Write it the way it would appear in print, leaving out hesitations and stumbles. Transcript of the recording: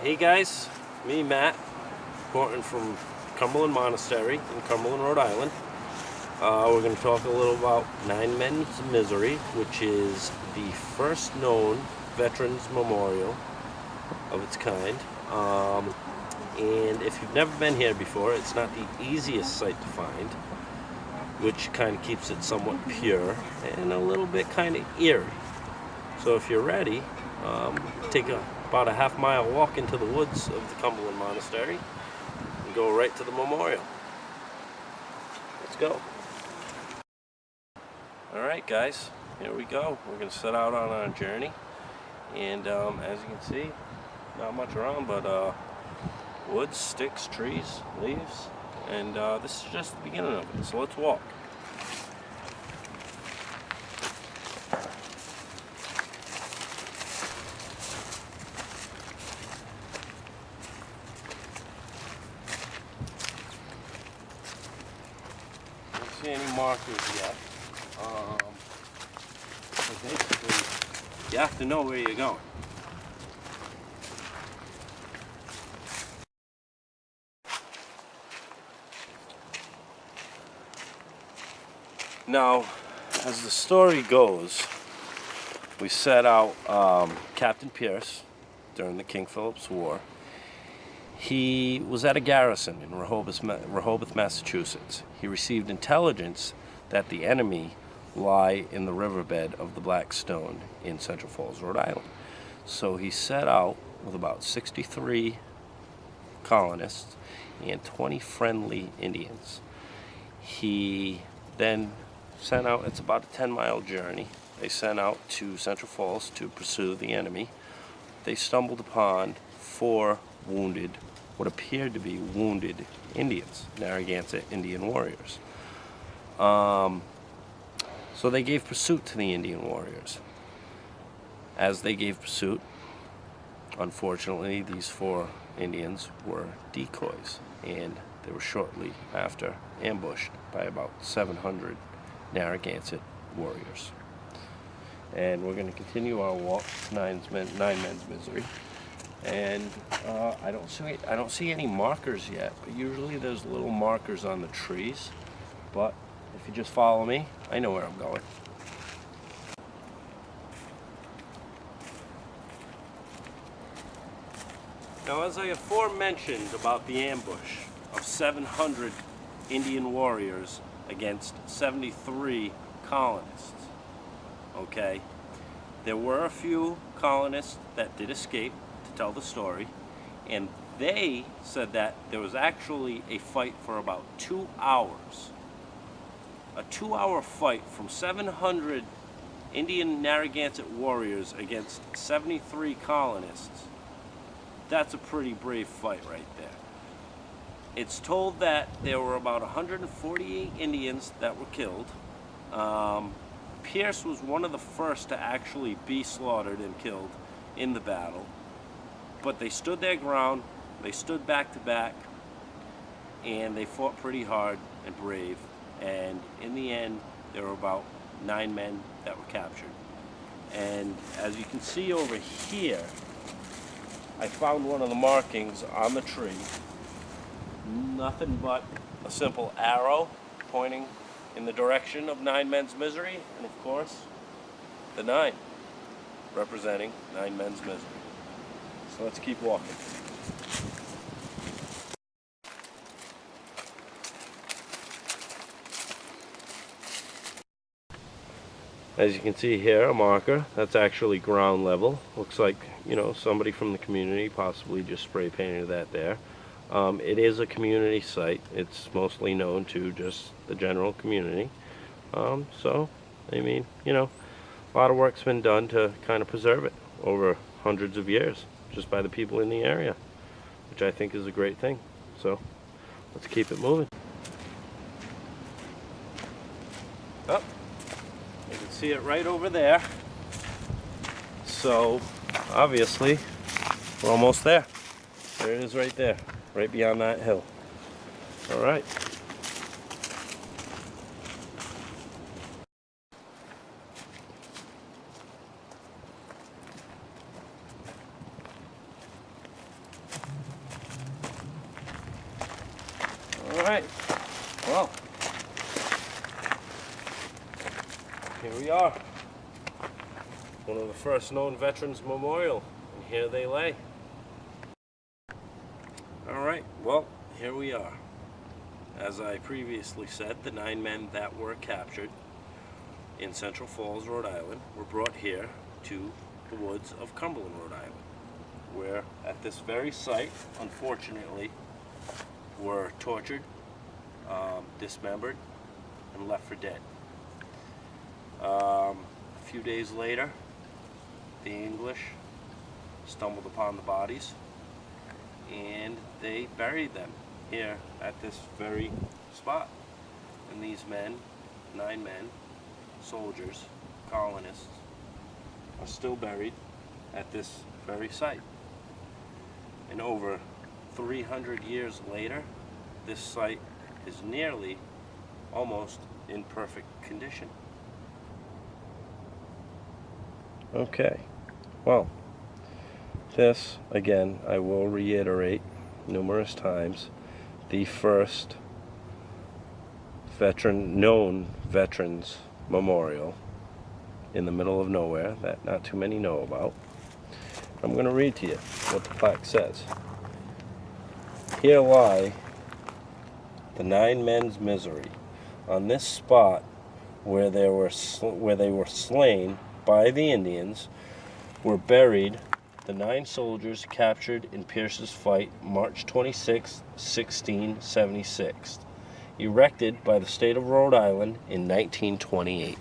Hey guys, me Matt, reporting from Cumberland Monastery in Cumberland, Rhode Island. We're going to talk a little about Nine Men's Misery, which is the first known Veterans Memorial of its kind. And if you've never been here before, it's not the easiest site to find, which kind of keeps it somewhat pure and a little bit kind of eerie. So if you're ready, take about a half-mile walk into the woods of the Cumberland Monastery and go right to the memorial. Let's go. Alright guys, here we go. We're going to set out on our journey, and as you can see, not much around but woods, sticks, trees, leaves, and this is just the beginning of it, so let's walk. See any markers yet. So basically, you have to know where you're going. Now, as the story goes, we set out, Captain Pierce, during the King Philip's War. He was at a garrison in Rehoboth, Massachusetts. He received intelligence that the enemy lie in the riverbed of the Black Stone in Central Falls, Rhode Island. So he set out with about 63 colonists and 20 friendly Indians. He then sent out, it's about a 10-mile journey, they sent out to Central Falls to pursue the enemy. They stumbled upon 4 what appeared to be wounded Indians, Narragansett Indian warriors. So they gave pursuit to the Indian warriors. As they gave pursuit, unfortunately, these 4 Indians were decoys, and they were shortly after ambushed by about 700 Narragansett warriors. And we're going to continue our walk to Nine Men's Misery. And I don't see any markers yet, but usually there's little markers on the trees. But if you just follow me, I know where I'm going. Now, as I aforementioned about the ambush of 700 Indian warriors against 73 colonists, okay, there were a few colonists that did escape to tell the story, and they said that there was actually a fight for about 2 hours. A 2-hour fight from 700 Indian Narragansett warriors against 73 colonists. That's a pretty brave fight right there. It's told that there were about 148 Indians that were killed. Pierce was one of the first to actually be slaughtered and killed in the battle. But they stood their ground, they stood back to back, and they fought pretty hard and brave. And in the end, there were about 9 men that were captured. And as you can see over here, I found one of the markings on the tree. Nothing but a simple arrow pointing in the direction of Nine Men's Misery, and of course, the 9, representing Nine Men's Misery. So let's keep walking. As you can see here, a marker, that's actually ground level. Looks like, you know, somebody from the community possibly just spray painted that there. It is a community site. It's mostly known to just the general community. So, I mean, you know, a lot of work's been done to kind of preserve it over hundreds of years, just by the people in the area, which I think is a great thing. So let's keep it moving. Oh, you can see it right over there. So obviously we're almost there. There it is right there, right beyond that hill. All right. All right. Well, here we are. One of the first known Veterans Memorial, and here they lay. All right. Well, here we are. As I previously said, the 9 men that were captured in Central Falls, Rhode Island, were brought here to the woods of Cumberland, Rhode Island, where at this very site, unfortunately, were tortured, dismembered, and left for dead. A few days later, the English stumbled upon the bodies, and they buried them here at this very spot. And these men, 9 men, soldiers, colonists, are still buried at this very site. And over 300 years later, this site is nearly, almost in perfect condition. Okay, well, this, again, I will reiterate numerous times, the first known Veterans Memorial in the middle of nowhere that not too many know about. I'm going to read to you what the plaque says. Here lie the 9 men's misery. On this spot where they were slain by the Indians were buried the 9 soldiers captured in Pierce's fight March 26, 1676, erected by the state of Rhode Island in 1928.